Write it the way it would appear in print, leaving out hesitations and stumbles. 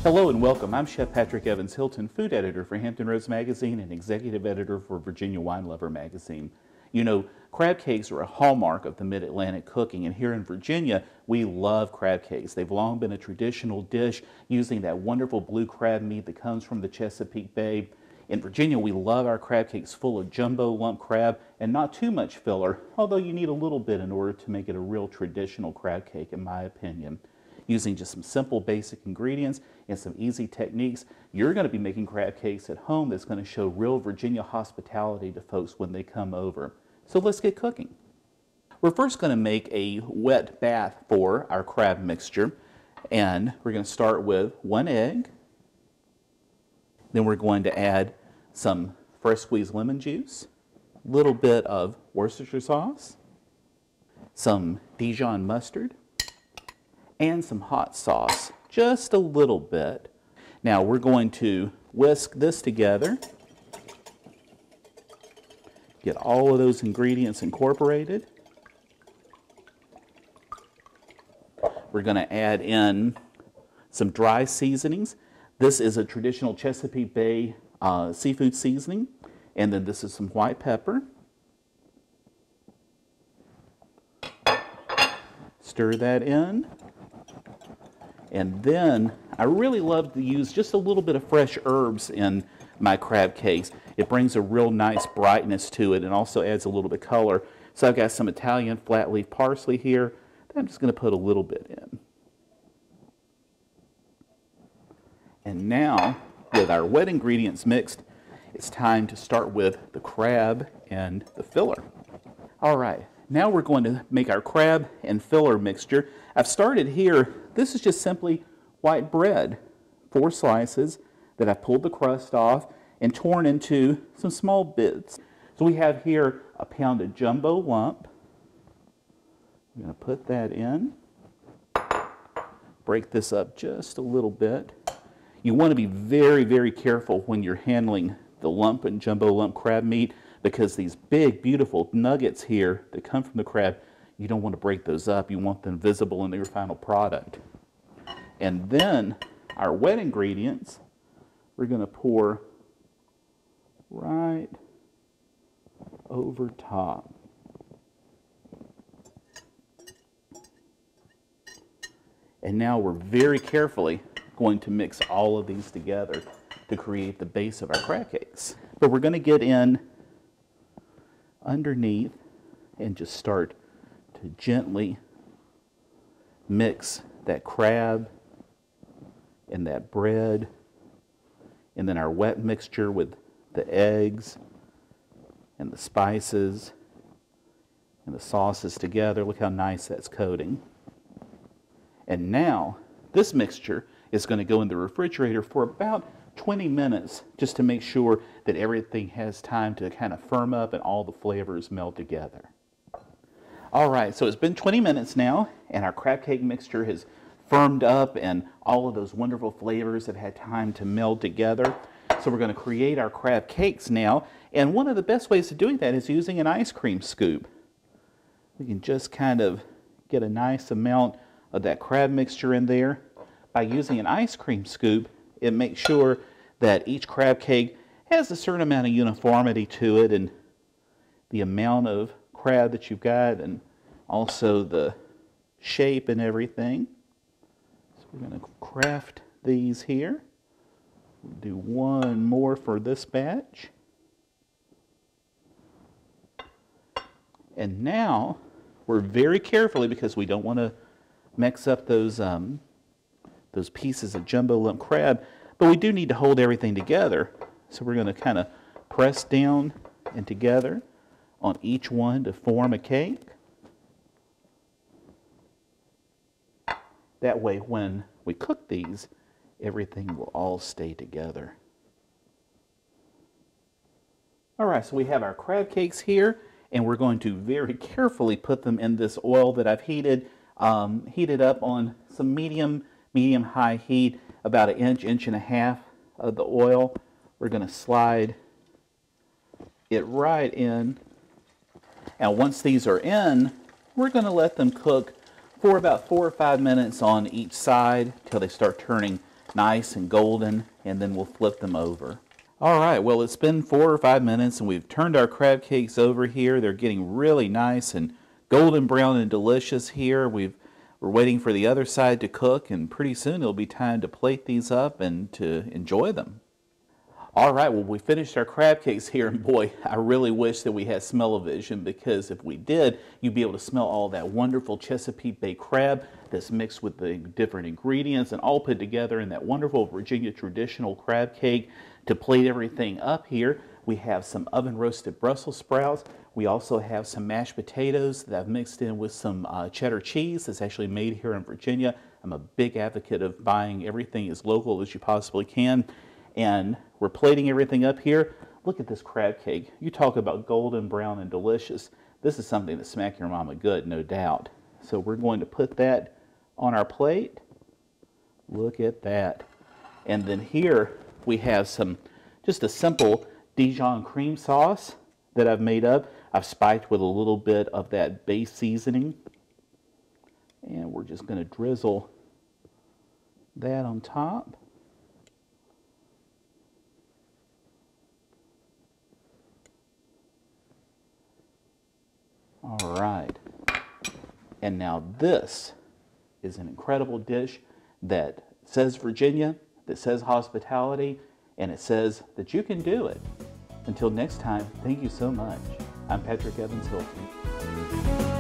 Hello and welcome. I'm Chef Patrick Evans Hilton, food editor for Hampton Magazine and executive editor for Virginia Wine Lover Magazine. You know, crab cakes are a hallmark of the Mid-Atlantic cooking, and here in Virginia, we love crab cakes. They've long been a traditional dish using that wonderful blue crab meat that comes from the Chesapeake Bay. In Virginia, we love our crab cakes full of jumbo lump crab and not too much filler, although you need a little bit in order to make it a real traditional crab cake, in my opinion. Using just some simple basic ingredients and some easy techniques, you're going to be making crab cakes at home that's going to show real Virginia hospitality to folks when they come over. So let's get cooking. We're first going to make a wet bath for our crab mixture, and we're going to start with 1 egg. Then we're going to add some fresh squeezed lemon juice, a little bit of Worcestershire sauce, some Dijon mustard, and some hot sauce, just a little bit. Now we're going to whisk this together, get all of those ingredients incorporated. We're going to add in some dry seasonings. This is a traditional Chesapeake Bay seafood seasoning, and then this is some white pepper. Stir that in. And then I really love to use just a little bit of fresh herbs in my crab cakes. It brings a real nice brightness to it and also adds a little bit of color. So I've got some Italian flat leaf parsley here that I'm just going to put a little bit in. And now, with our wet ingredients mixed, it's time to start with the crab and the filler. All right, now we're going to make our crab and filler mixture. I've started here. This is just simply white bread, 4 slices that I've pulled the crust off and torn into some small bits. So we have here a pound of jumbo lump. I'm going to put that in. Break this up just a little bit. You want to be very, very careful when you're handling the lump and jumbo lump crab meat, because these big, beautiful nuggets here that come from the crab, you don't want to break those up. You want them visible in your final product. And then our wet ingredients, we're going to pour right over top. And now we're very carefully going to mix all of these together to create the base of our crab cakes. But we're going to get in underneath and just start to gently mix that crab and that bread and then our wet mixture with the eggs and the spices and the sauces together. Look how nice that's coating. And now this mixture is going to go in the refrigerator for about 20 minutes just to make sure that everything has time to kind of firm up and all the flavors meld together. All right, so it's been 20 minutes now, and our crab cake mixture has firmed up and all of those wonderful flavors have had time to meld together. So we're going to create our crab cakes now, and one of the best ways of doing that is using an ice cream scoop. We can just kind of get a nice amount of that crab mixture in there. By using an ice cream scoop, it makes sure that each crab cake has a certain amount of uniformity to it and the amount of crab that you've got and also the shape and everything. So we're going to craft these here. We'll do one more for this batch. And now we're very carefully, because we don't want to mix up those pieces of jumbo lump crab, but we do need to hold everything together. So we're going to kind of press down and together on each one to form a cake. That way when we cook these, everything will all stay together. All right, so we have our crab cakes here, and we're going to very carefully put them in this oil that I've heated up on some medium-high heat, about an inch and a half of the oil. We're going to slide it right in. And once these are in, we're going to let them cook for about 4 or 5 minutes on each side till they start turning nice and golden, and then we'll flip them over. All right, well, it's been 4 or 5 minutes and we've turned our crab cakes over here. They're getting really nice and golden brown and delicious here. We're waiting for the other side to cook, and pretty soon it'll be time to plate these up and to enjoy them. All right, well, we finished our crab cakes here, and boy, I really wish that we had smell-o-vision, because if we did, you'd be able to smell all that wonderful Chesapeake Bay crab that's mixed with the different ingredients and all put together in that wonderful Virginia traditional crab cake. To plate everything up here, we have some oven-roasted Brussels sprouts. We also have some mashed potatoes that I've mixed in with some cheddar cheese that's actually made here in Virginia. I'm a big advocate of buying everything as local as you possibly can. And we're plating everything up here. Look at this crab cake. You talk about golden brown and delicious. This is something that smack your mama good, no doubt. So we're going to put that on our plate. Look at that. And then here we have just a simple Dijon cream sauce that I've made up. I've spiked with a little bit of that base seasoning. And we're just going to drizzle that on top. All right, and now this is an incredible dish that says Virginia, that says hospitality, and it says that you can do it. Until next time, thank you so much. I'm Patrick Evans Hilton.